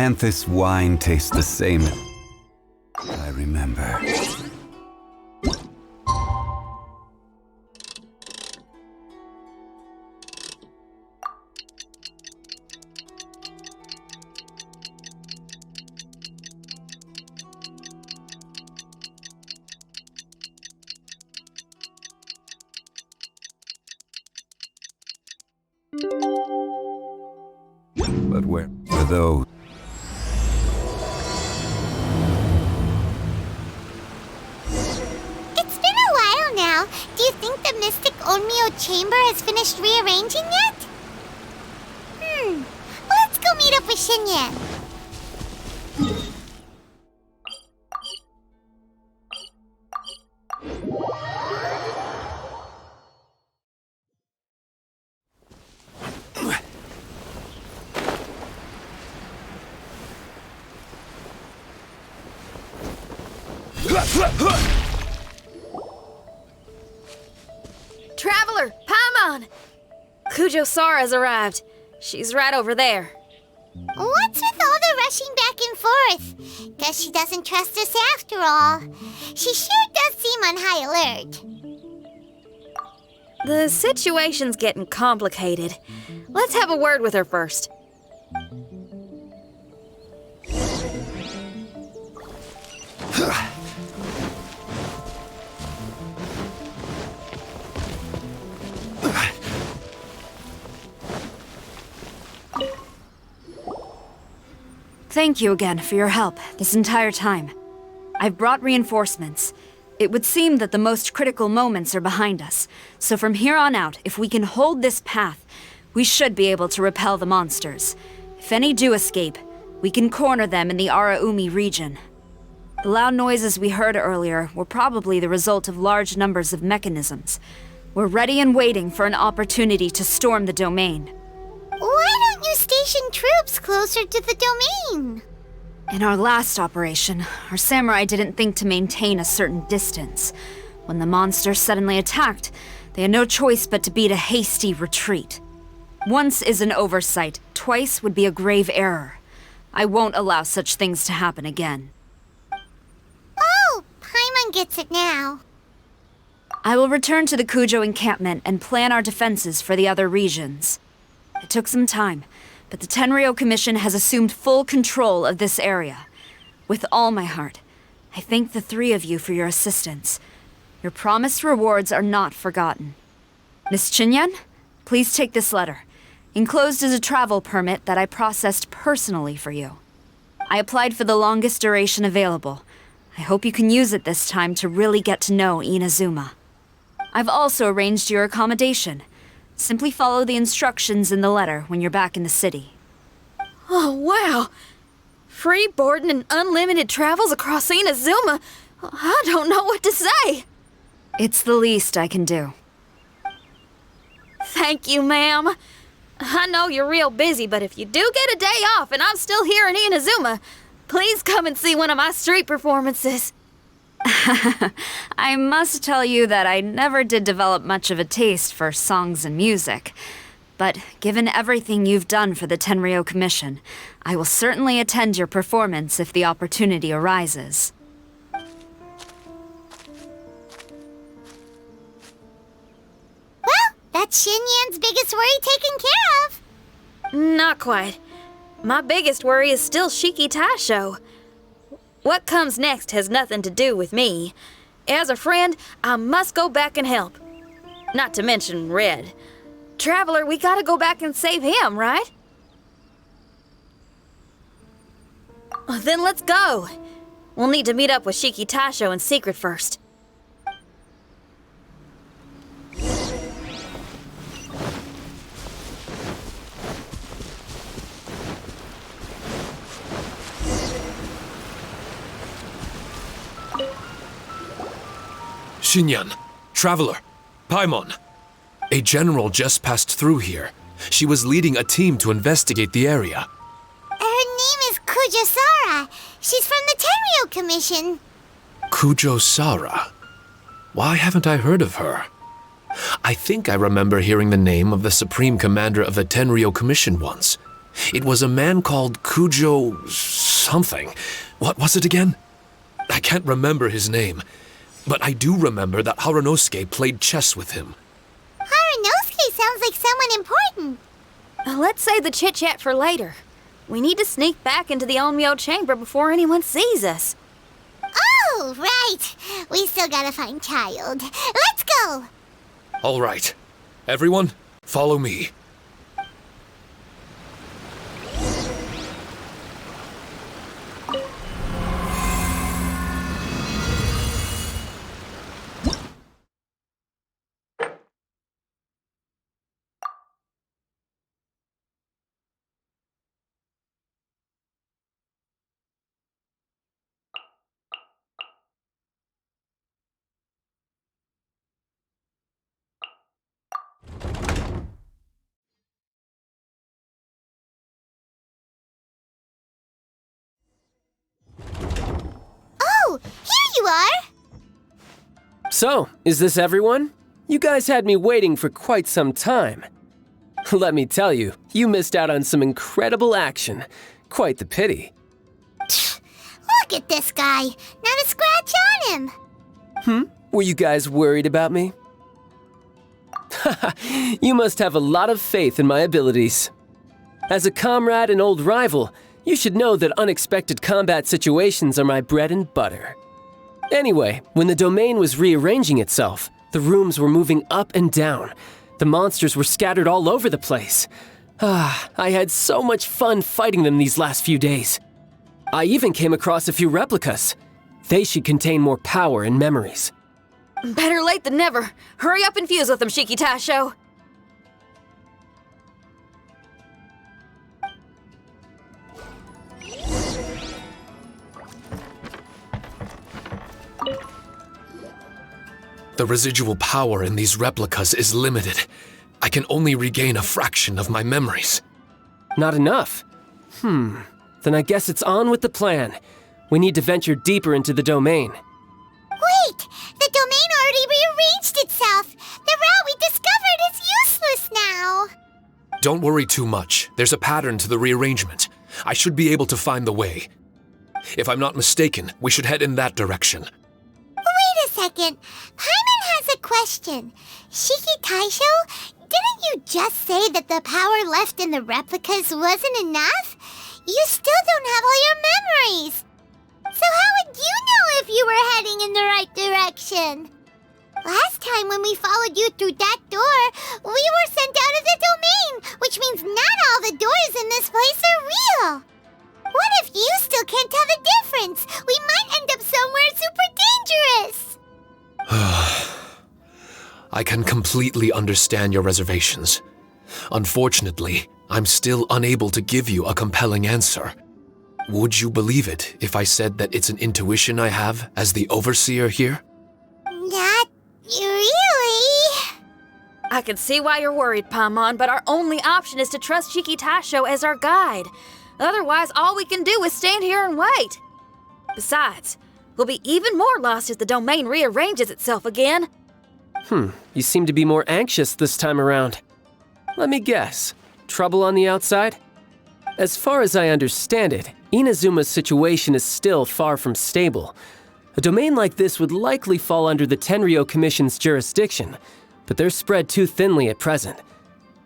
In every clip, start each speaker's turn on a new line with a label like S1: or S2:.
S1: And this wine tastes the same. I remember. But where were those?
S2: It's been a while now. Do you think the Mystic Onmyo Chamber has finished rearranging yet? Let's go meet up with Shinyan.
S3: Traveler, Paimon! Kujo-Sara has arrived. She's right over there.
S2: What's with all the rushing back and forth? Guess she doesn't trust us after all. She sure does seem on high alert.
S3: The situation's getting complicated. Let's have a word with her first.
S4: Thank you again for your help this entire time. I've brought reinforcements. It would seem that the most critical moments are behind us, so from here on out, if we can hold this path, we should be able to repel the monsters. If any do escape, we can corner them in the Araumi region. The loud noises we heard earlier were probably the result of large numbers of mechanisms. We're ready and waiting for an opportunity to storm the domain.
S2: Why don't you station troops closer to the domain?
S4: In our last operation, our samurai didn't think to maintain a certain distance. When the monsters suddenly attacked, they had no choice but to beat a hasty retreat. Once is an oversight, twice would be a grave error. I won't allow such things to happen again.
S2: Oh, Paimon gets it now.
S4: I will return to the Kujo encampment and plan our defenses for the other regions. It took some time, but the Tenryou Commission has assumed full control of this area. With all my heart, I thank the three of you for your assistance. Your promised rewards are not forgotten. Miss Chinyan, please take this letter. Enclosed is a travel permit that I processed personally for you. I applied for the longest duration available. I hope you can use it this time to really get to know Inazuma. I've also arranged your accommodation. Simply follow the instructions in the letter when you're back in the city.
S3: Oh, wow! Free boarding and unlimited travels across Inazuma? I don't know what to say!
S4: It's the least I can do.
S3: Thank you, ma'am. I know you're real busy, but if you do get a day off and I'm still here in Inazuma, please come and see one of my street performances.
S4: I must tell you that I never did develop much of a taste for songs and music. But given everything you've done for the Tenryou Commission, I will certainly attend your performance if the opportunity arises.
S2: Well, that's Shinyan's biggest worry taken care of.
S3: Not quite. My biggest worry is still Shiki Taisho. What comes next has nothing to do with me. As a friend, I must go back and help. Not to mention Red. Traveler, we gotta go back and save him, right? Then let's go. We'll need to meet up with Shiki Taisho in secret first.
S5: Shinyan, Traveler, Paimon. A general just passed through here. She was leading a team to investigate the area.
S2: Her name is Kujo-Sara. She's from the Tenryou Commission.
S5: Kujo-Sara? Why haven't I heard of her? I think I remember hearing the name of the Supreme Commander of the Tenryou Commission once. It was a man called Kujo something. What was it again? I can't remember his name, but I do remember that Haranosuke played chess with him.
S2: Haranosuke sounds like someone important.
S3: Let's save the chit-chat for later. We need to sneak back into the Onmyo chamber before anyone sees us.
S2: Oh, right. We still gotta find Child. Let's go.
S5: All right. Everyone, follow me.
S2: Oh, here you are.
S6: So, is this everyone? You guys had me waiting for quite some time. Let me tell you, you missed out on some incredible action. Quite the pity.
S2: Look at this guy. Not a scratch on him.
S6: Were you guys worried about me? You must have a lot of faith in my abilities. As a comrade and old rival, you should know that unexpected combat situations are my bread and butter. Anyway, when the domain was rearranging itself, the rooms were moving up and down. The monsters were scattered all over the place. I had so much fun fighting them these last few days. I even came across a few replicas. They should contain more power and memories.
S3: Better late than never. Hurry up and fuse with them, Shiki Taisho.
S5: The residual power in these replicas is limited. I can only regain a fraction of my memories.
S6: Not enough? Then I guess it's on with the plan. We need to venture deeper into the domain.
S2: Wait! The domain already rearranged itself. The route we discovered is useless now.
S5: Don't worry too much. There's a pattern to the rearrangement. I should be able to find the way. If I'm not mistaken, we should head in that direction.
S2: Wait a second. Paimon has a question. Shiki Taisho, didn't you just say that the power left in the replicas wasn't enough? You still don't have all your memories. So how would you know if you were heading in the right direction? Last time when we followed you through that door, we were sent out of the domain, which means not all the doors in this place are real. What if you still can't tell the difference? We might end up somewhere super dangerous.
S5: I can completely understand your reservations. Unfortunately, I'm still unable to give you a compelling answer. Would you believe it if I said that it's an intuition I have as the overseer here?
S2: Not really.
S3: I can see why you're worried, Paimon, but our only option is to trust Shiki Taisho as our guide. Otherwise, all we can do is stand here and wait. Besides, we'll be even more lost if the domain rearranges itself again.
S6: You seem to be more anxious this time around. Let me guess. Trouble on the outside? As far as I understand it, Inazuma's situation is still far from stable. A domain like this would likely fall under the Tenryou Commission's jurisdiction, but they're spread too thinly at present.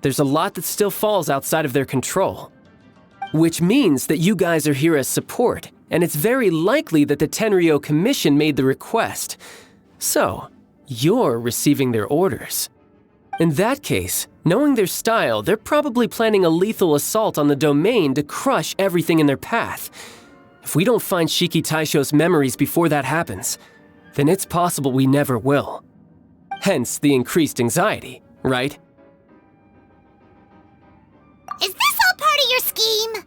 S6: There's a lot that still falls outside of their control. Which means that you guys are here as support, and it's very likely that the Tenryou Commission made the request. So, you're receiving their orders. In that case, knowing their style, they're probably planning a lethal assault on the domain to crush everything in their path. If we don't find Shiki Taisho's memories before that happens, then it's possible we never will. Hence the increased anxiety, right?
S2: Is this all part of your scheme?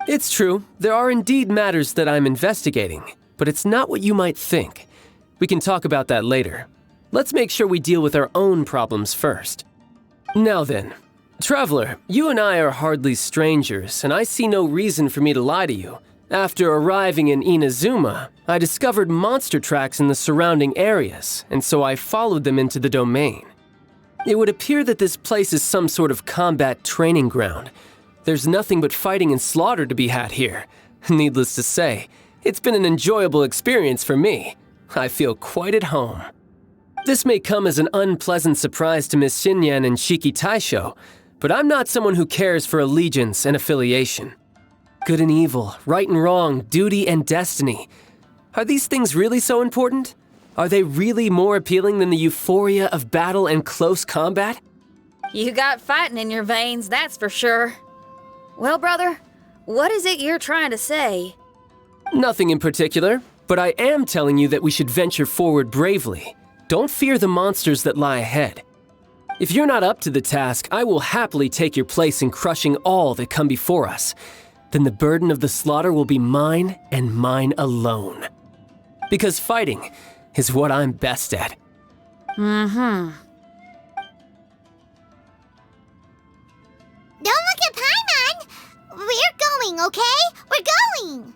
S6: It's true, there are indeed matters that I'm investigating, but it's not what you might think. We can talk about that later. Let's make sure we deal with our own problems first. Now then, Traveler, you and I are hardly strangers, and I see no reason for me to lie to you. After arriving in Inazuma, I discovered monster tracks in the surrounding areas, and so I followed them into the domain. It would appear that this place is some sort of combat training ground. There's nothing but fighting and slaughter to be had here. Needless to say, it's been an enjoyable experience for me. I feel quite at home. This may come as an unpleasant surprise to Miss Xinyan and Shiki Taisho, but I'm not someone who cares for allegiance and affiliation. Good and evil, right and wrong, duty and destiny. Are these things really so important? Are they really more appealing than the euphoria of battle and close combat?
S3: You got fighting in your veins, that's for sure. Well, brother, what is it you're trying to say?
S6: Nothing in particular, but I am telling you that we should venture forward bravely. Don't fear the monsters that lie ahead. If you're not up to the task, I will happily take your place in crushing all that come before us. Then the burden of the slaughter will be mine and mine alone. Because fighting is what I'm best at.
S2: Don't look at Paimon! We're going, okay? We're going!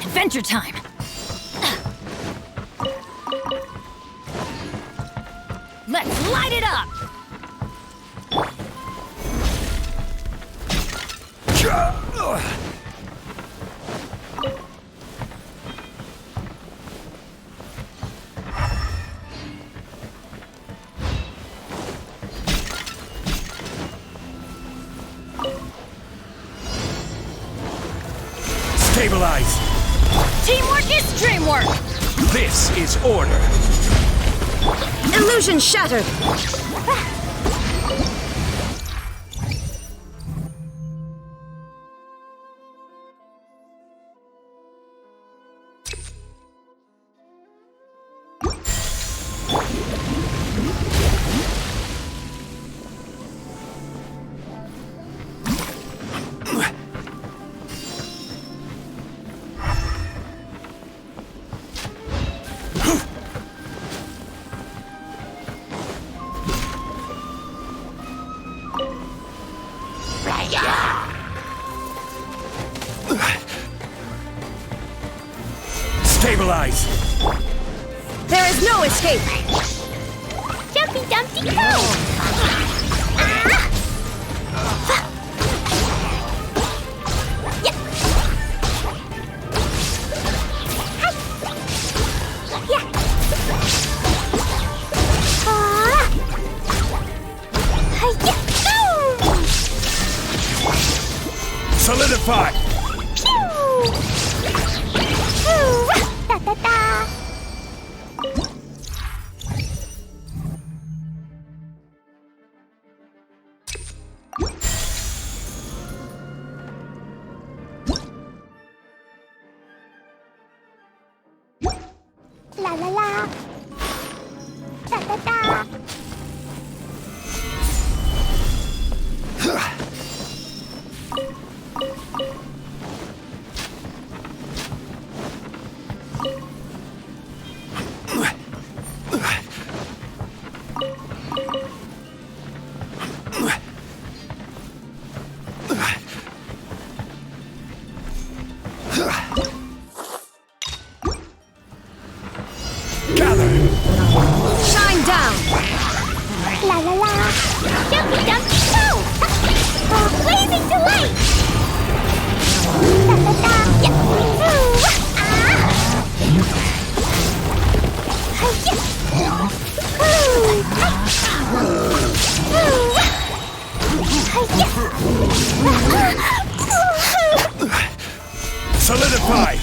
S4: Adventure time! Let's light it up!
S7: Stabilize!
S4: Teamwork is dreamwork!
S7: This is order!
S3: Illusion shattered!
S7: Stabilize!
S3: There is no escape!
S2: Jumpy Dumpty Go!
S7: Solidify!
S2: Da-da-da! La la la! Da-da-da!
S3: Shine down!
S2: La la la! Jumpy Dumpty Go! Blazing delight! Da da da! Ooh!
S7: Solidify!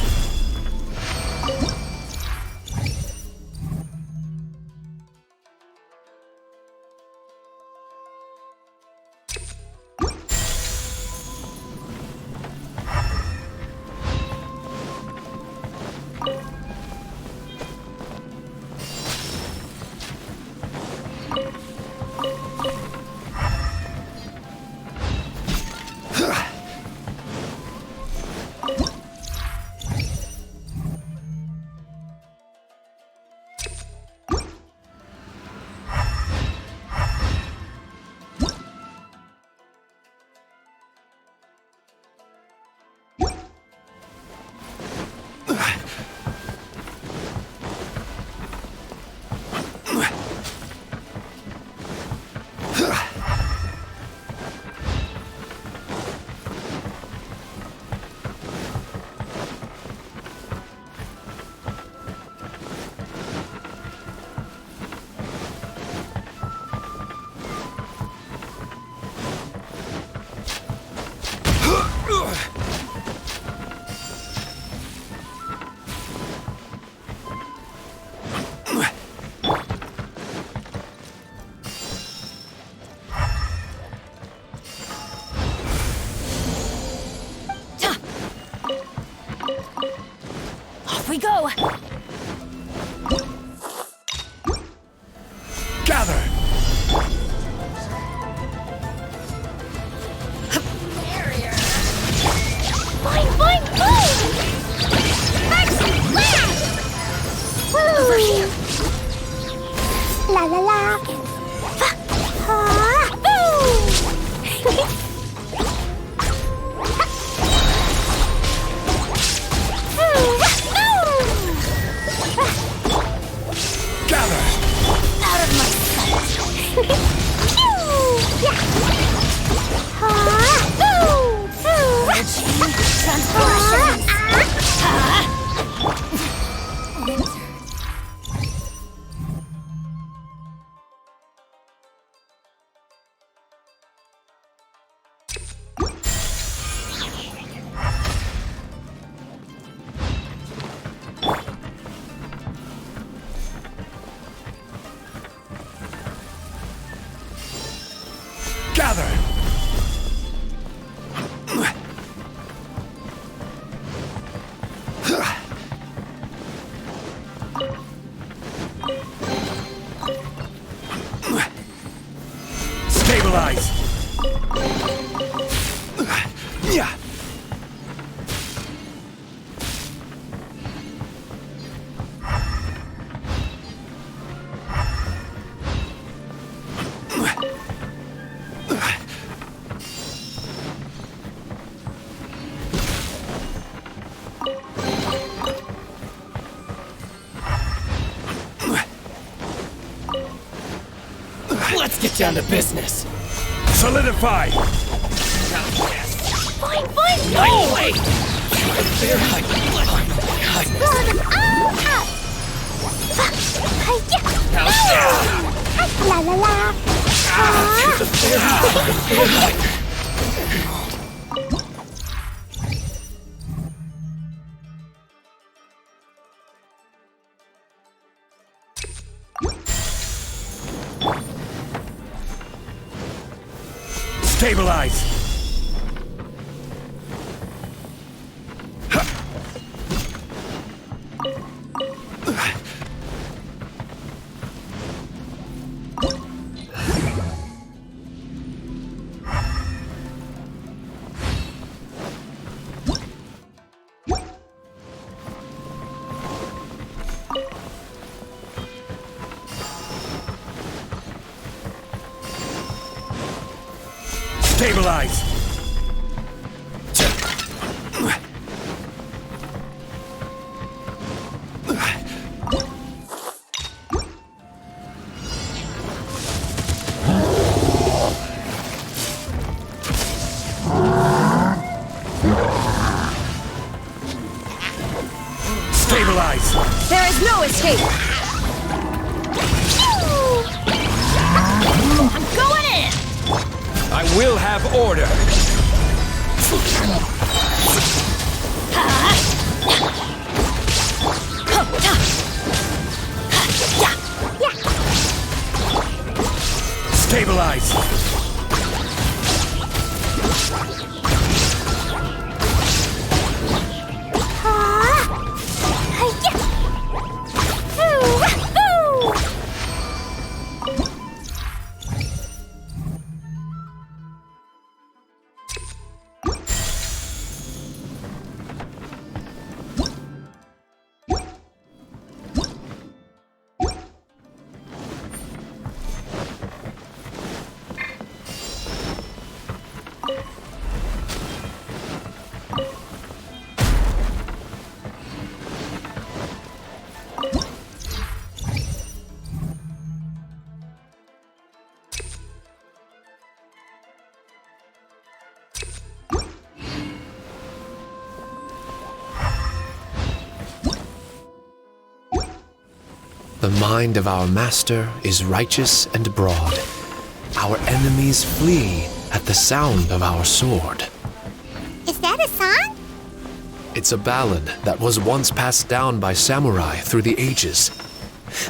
S2: over here. La la la.
S7: Gather!
S2: Out of my sight.
S7: Gather! Stabilize! Yeah.
S6: Let's get down to business.
S7: Solidify!
S2: Fine, fine,
S6: No way!
S2: blow them all up. La la la.
S7: Stabilize! Stabilize! Stabilize!
S3: There is no escape!
S2: I'm going in.
S7: I will have order! Stabilize!
S5: The mind of our master is righteous and broad. Our enemies flee at the sound of our sword.
S2: Is that a song?
S5: It's a ballad that was once passed down by samurai through the ages.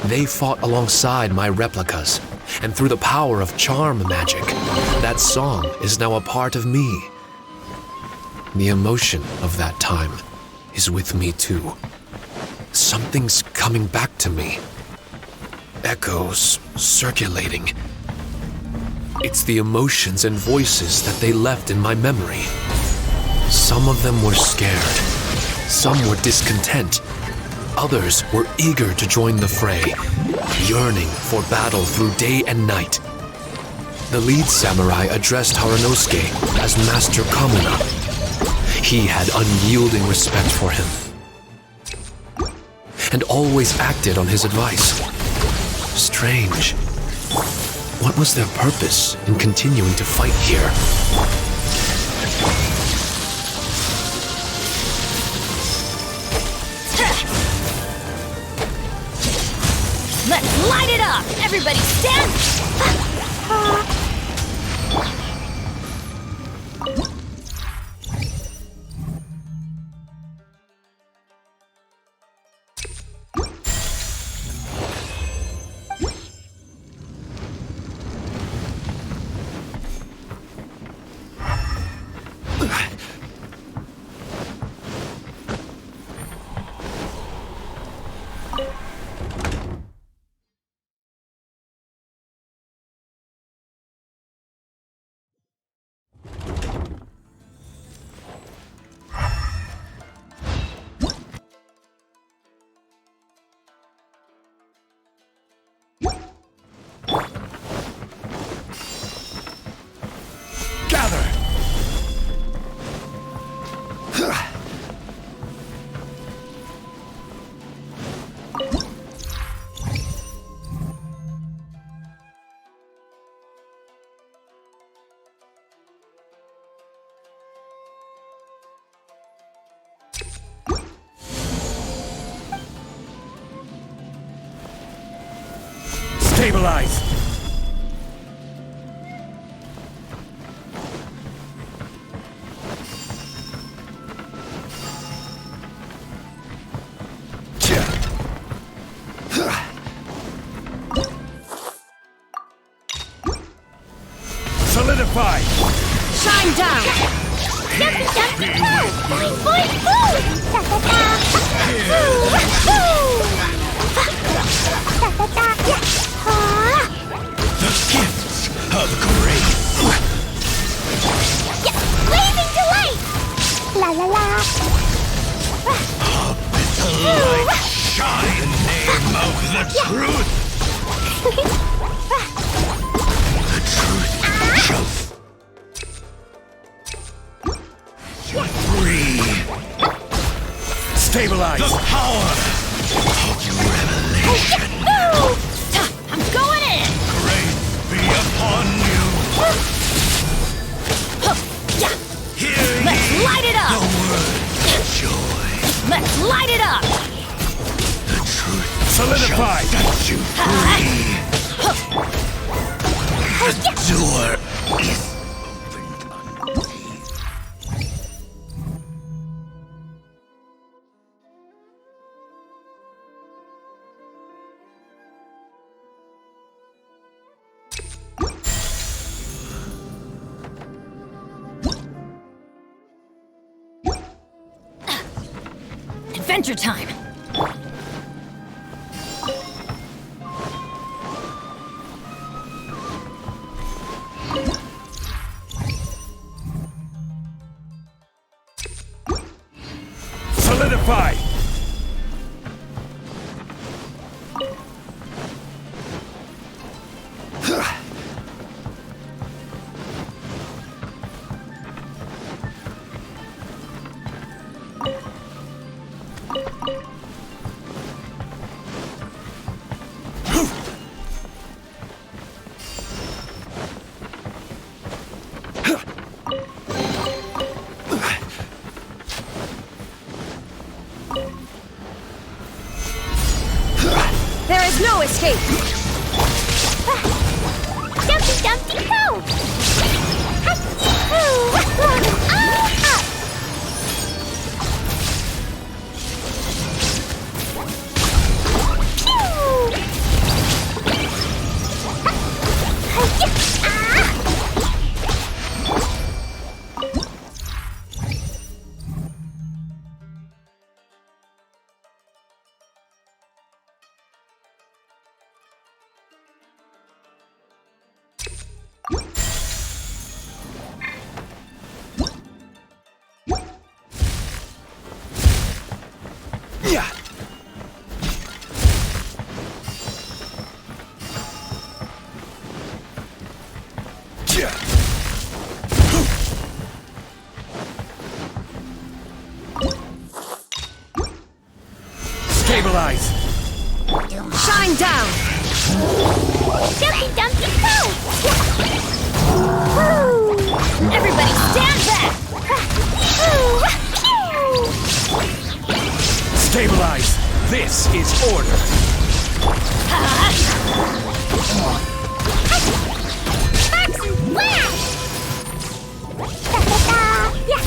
S5: They fought alongside my replicas, and through the power of charm magic, that song is now a part of me. The emotion of that time is with me too. Something's coming back to me. Echoes circulating. It's the emotions and voices that they left in my memory. Some of them were scared. Some were discontent. others were eager to join the fray, yearning for battle through day and night. The lead samurai addressed Haranosuke as Master Kamuna. He had unyielding respect for him, and always acted on his advice. Strange. What was their purpose in continuing to fight here?
S4: Let's light it up! Everybody stand!
S7: Stabilize! Solidify!
S3: Shine down!
S2: Jumpy, jumpy, boom! Boing, boing, boom! Da-da-da!
S7: The gifts of grace!
S2: Blazing delight! La la la!
S7: Up the light shine! In the name of the truth! The truth shall free! Stabilize! The power of revelation!
S4: I'm going in!
S7: Grace be upon you! Hear
S4: Let's
S7: ye
S4: light it up!
S7: the word of joy!
S4: Let's light it up!
S7: The truth solidify! Shall set you free! The door is opened unto thee.
S4: Adventure time!
S7: Solidify!
S3: There is no escape!
S2: Jumpy, jumpy, go! Up!
S4: Coming down!
S2: Jumpy Dumpty Go!
S4: Everybody stand back!
S7: Stabilize! This is order!
S2: Sparks and flash! Da-da-da! Yeah!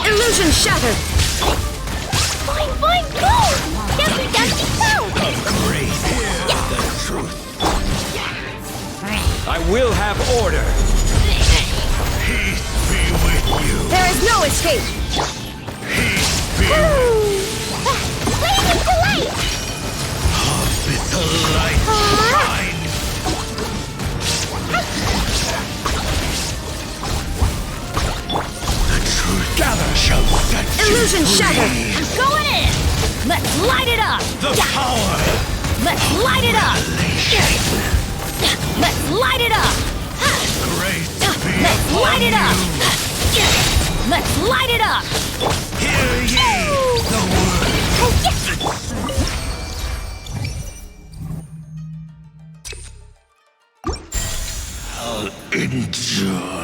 S4: Illusion shattered!
S2: Boing, boing, boom! Jumpy Dumpty Go!
S7: Great! The truth! I will have order! Peace be with you!
S4: There is no escape!
S7: Peace be
S2: Waiting with delight!
S7: with the light shine! The truth gather shall set
S4: Illusion
S7: you free.
S4: shattered! I'm going in! Let's light it up!
S7: The power!
S4: Let's light it up! Let's light it up!
S7: Grace be
S4: Let's
S7: upon
S4: light it up!
S7: you.
S4: Let's light it up!
S7: Hear ye the word! I'll endure.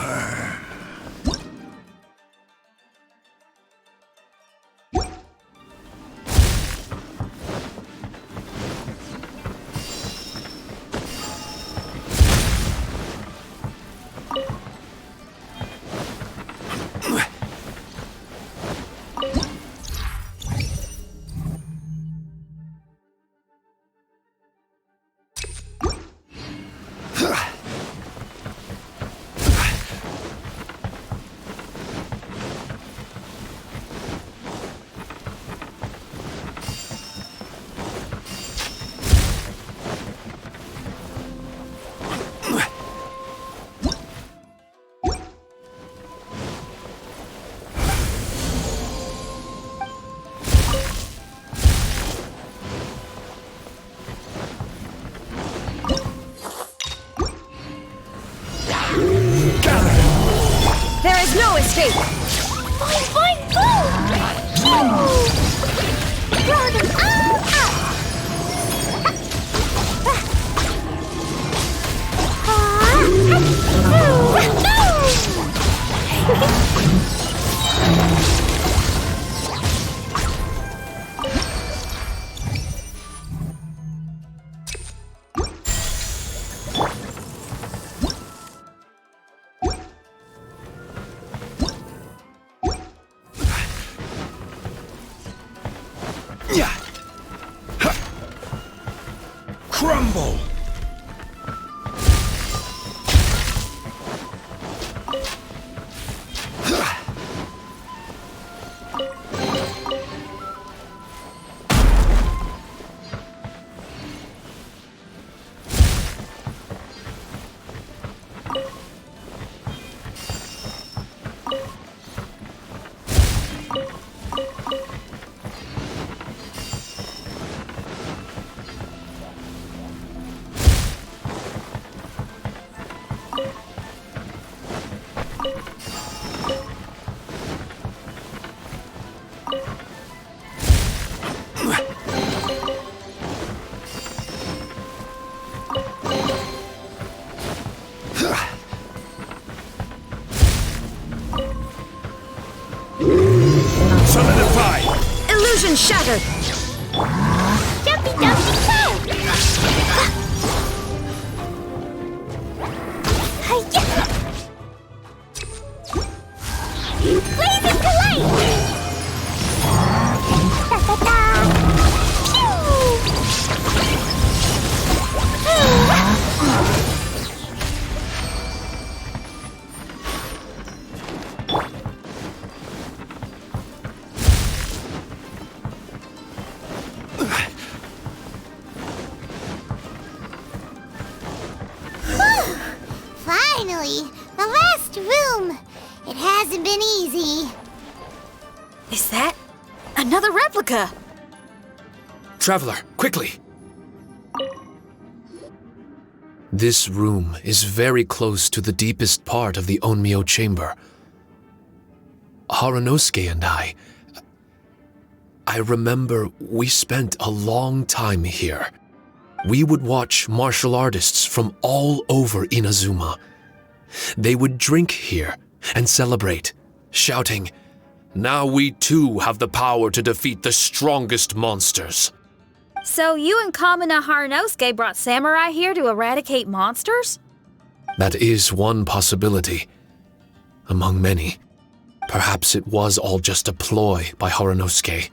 S4: There is no escape!
S2: Boing, boing, boom! Throw them all out!
S7: trouble! Solidify!
S3: Illusion shattered!
S2: Jumpy, jumpy, go! Hi-ya! Blazing to light! Da-da-da! Finally, the last room. It hasn't been easy.
S3: Is that another replica?
S5: Traveler, quickly! This room is very close to the deepest part of the Onmyo chamber. Harunosuke and I remember we spent a long time here. We would watch martial artists from all over Inazuma. They would drink here and celebrate, shouting, "Now we too have the power to defeat the strongest monsters."
S3: So you and Kamina Harunosuke brought samurai here to eradicate monsters?
S5: That is one possibility, among many. Perhaps it was all just a ploy by Harunosuke.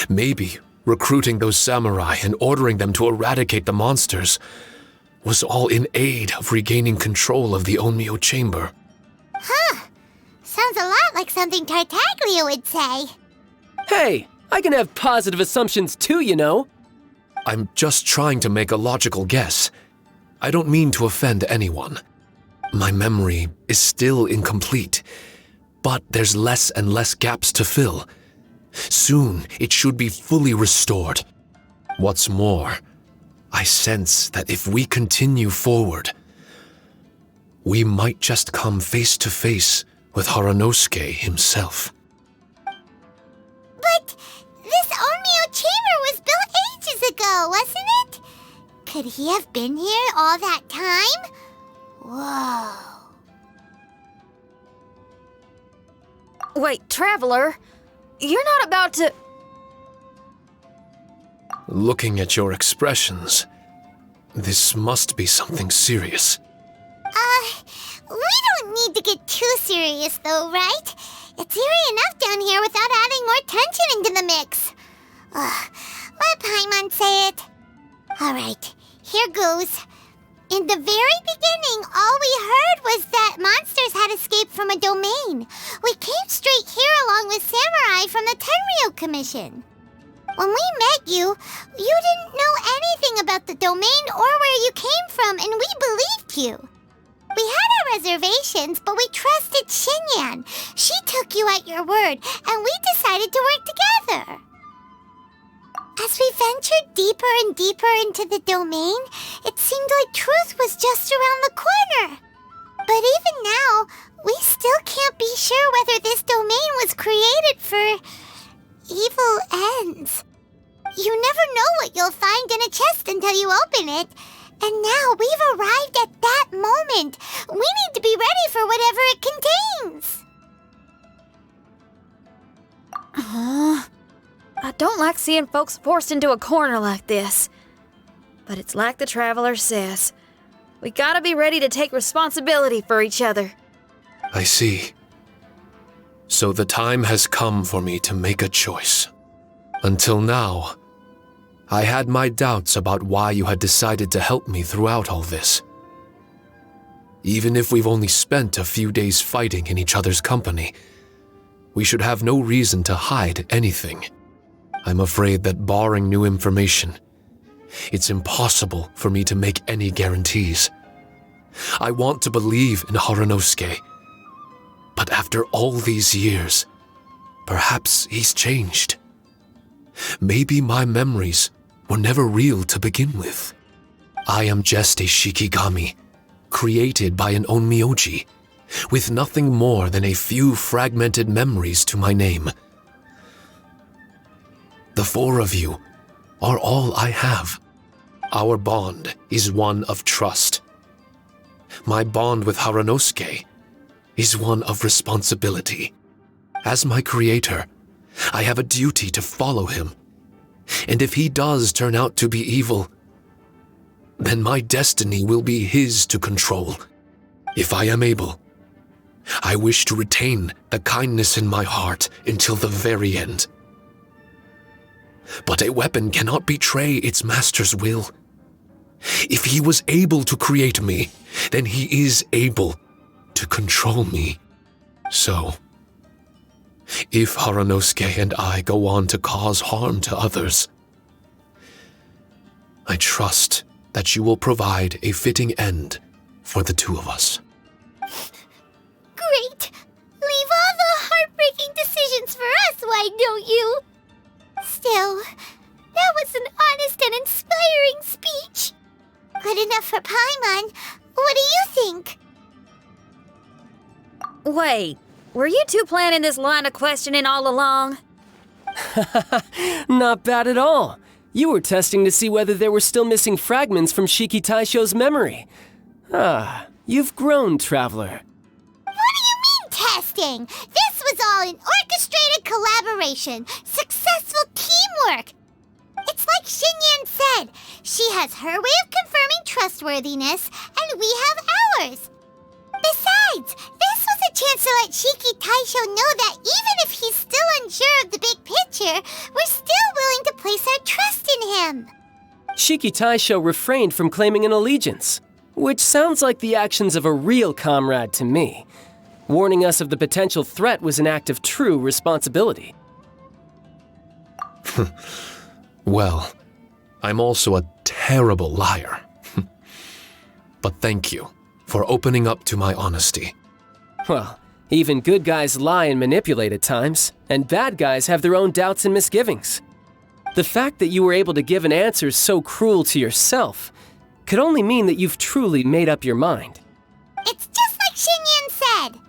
S5: Maybe recruiting those samurai and ordering them to eradicate the monsters was all in aid of regaining control of the Onmyo chamber.
S2: Huh. Sounds a lot like something Tartaglia would say.
S6: Hey, I can have positive assumptions too, you know.
S5: I'm just trying to make a logical guess. I don't mean to offend anyone. My memory is still incomplete, but there's less and less gaps to fill. Soon, it should be fully restored. What's more, I sense that if we continue forward, we might just come face to face with Harunosuke himself.
S2: But this Onmyo chamber was built ages ago, wasn't it? Could he have been here all that time? Whoa.
S3: Wait, Traveler, you're not about to...
S5: Looking at your expressions, this must be something serious.
S2: We don't need to get too serious though, right? It's eerie enough down here without adding more tension into the mix. Let Paimon say it. Alright, here goes. In the very beginning, all we heard was that monsters had escaped from a domain. We came straight here along with samurai from the Tenryou Commission. When we met you, you didn't know anything about the domain or where you came from, and we believed you. We had our reservations, but we trusted Xinyan. She took you at your word, and we decided to work together. As we ventured deeper and deeper into the domain, it seemed like truth was just around the corner. But even now, we still can't be sure whether this domain was created for evil ends. You never know what you'll find in a chest until you open it. And now we've arrived at that moment. We need to be ready for whatever it contains.
S3: I don't like seeing folks forced into a corner like this. But it's like the Traveler says. We gotta be ready to take responsibility for each other.
S5: I see. So the time has come for me to make a choice. Until now, I had my doubts about why you had decided to help me throughout all this. Even if we've only spent a few days fighting in each other's company, we should have no reason to hide anything. I'm afraid that barring new information, it's impossible for me to make any guarantees. I want to believe in Harunosuke, but after all these years, perhaps he's changed. Maybe my memories were never real to begin with. I am just a Shikigami, created by an onmyoji, with nothing more than a few fragmented memories to my name. The four of you are all I have. Our bond is one of trust. My bond with Harunosuke is one of responsibility. As my creator, I have a duty to follow him. And if he does turn out to be evil, then my destiny will be his to control. If I am able, I wish to retain the kindness in my heart until the very end. But a weapon cannot betray its master's will. If he was able to create me, then he is able to control me. So, if Harunosuke and I go on to cause harm to others, I trust that you will provide a fitting end for the two of us.
S2: Great! Leave all the heartbreaking decisions for us, why don't you? Still, that was an honest and inspiring speech. Good enough for Paimon. What do you think?
S3: Wait, were you two planning this line of questioning all along?
S6: Not bad at all. You were testing to see whether there were still missing fragments from Shiki Taisho's memory. Ah, you've grown, traveler.
S2: What do you mean, testing? This was all an orchestrated collaboration, successful teamwork. It's like Xinyan said, she has her way of confirming trustworthiness, and we have ours. Besides, this was a chance to let Shiki Taisho know that even if he's still unsure of the big picture, we're still willing to place our trust in him.
S6: Shiki Taisho refrained from claiming an allegiance, which sounds like the actions of a real comrade to me. Warning us of the potential threat was an act of true responsibility.
S5: Well, I'm also a terrible liar. But thank you for opening up to my honesty.
S6: Well, even good guys lie and manipulate at times, and bad guys have their own doubts and misgivings. The fact that you were able to give an answer so cruel to yourself could only mean that you've truly made up your mind.
S2: It's just like Xinyan said.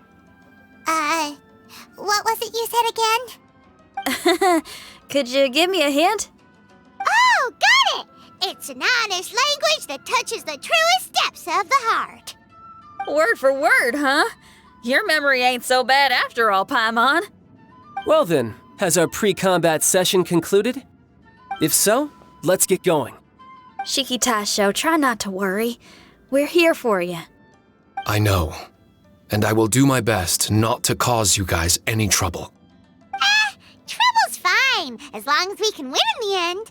S2: What was it you said again?
S3: Could you give me a hint?
S2: Oh, got it! It's an honest language that touches the truest depths of the heart.
S3: Word for word, huh? Your memory ain't so bad after all, Paimon.
S6: Well then, has our pre-combat session concluded? If so, let's get going.
S3: Shiki Taisho, try not to worry. We're here for you.
S5: I know, and I will do my best not to cause you guys any trouble.
S2: Trouble's fine, as long as we can win in the end.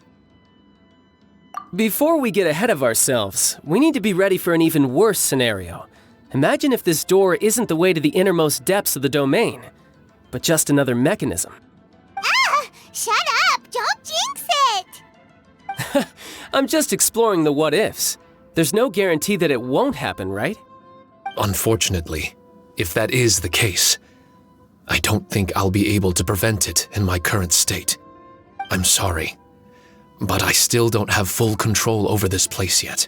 S6: Before we get ahead of ourselves, we need to be ready for an even worse scenario. Imagine if this door isn't the way to the innermost depths of the domain, but just another mechanism.
S2: Shut up! Don't jinx it!
S6: I'm just exploring the what-ifs. There's no guarantee that it won't happen, right?
S5: Unfortunately, if that is the case, I don't think I'll be able to prevent it in my current state. I'm sorry, but I still don't have full control over this place yet.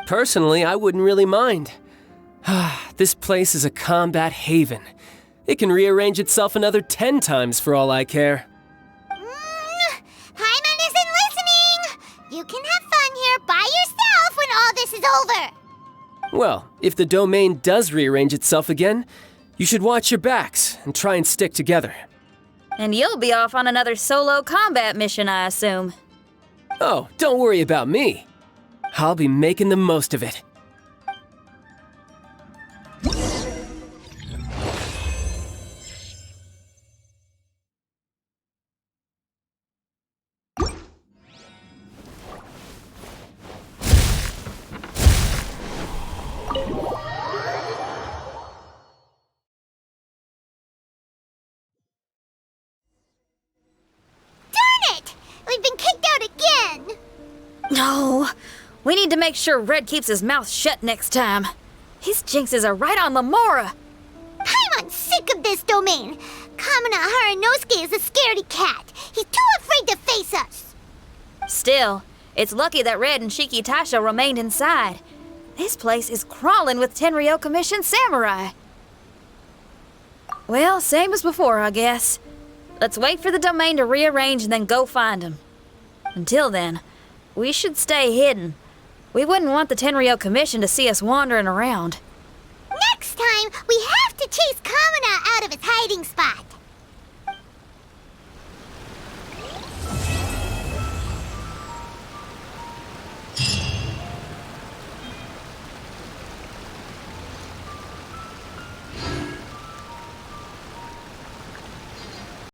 S6: Personally, I wouldn't really mind. This place is a combat haven. It can rearrange itself another 10 times for all I care.
S2: Paimon isn't listening! You can have fun here by yourself when all this is over!
S6: Well, if the domain does rearrange itself again, you should watch your backs and try and stick together.
S3: And you'll be off on another solo combat mission, I assume.
S6: Oh, don't worry about me. I'll be making the most of it.
S3: No, we need to make sure Red keeps his mouth shut next time. His jinxes are right on Lamora.
S2: I'm sick of this domain. Kamina Haranosuke is a scaredy cat. He's too afraid to face us.
S3: Still, it's lucky that Red and Shiki Taisho remained inside. This place is crawling with Tenryo Commission samurai. Well, same as before, I guess. Let's wait for the domain to rearrange and then go find him. Until then, we should stay hidden. We wouldn't want the Tenryo Commission to see us wandering around.
S2: Next time, we have to chase Kamina out of his hiding spot.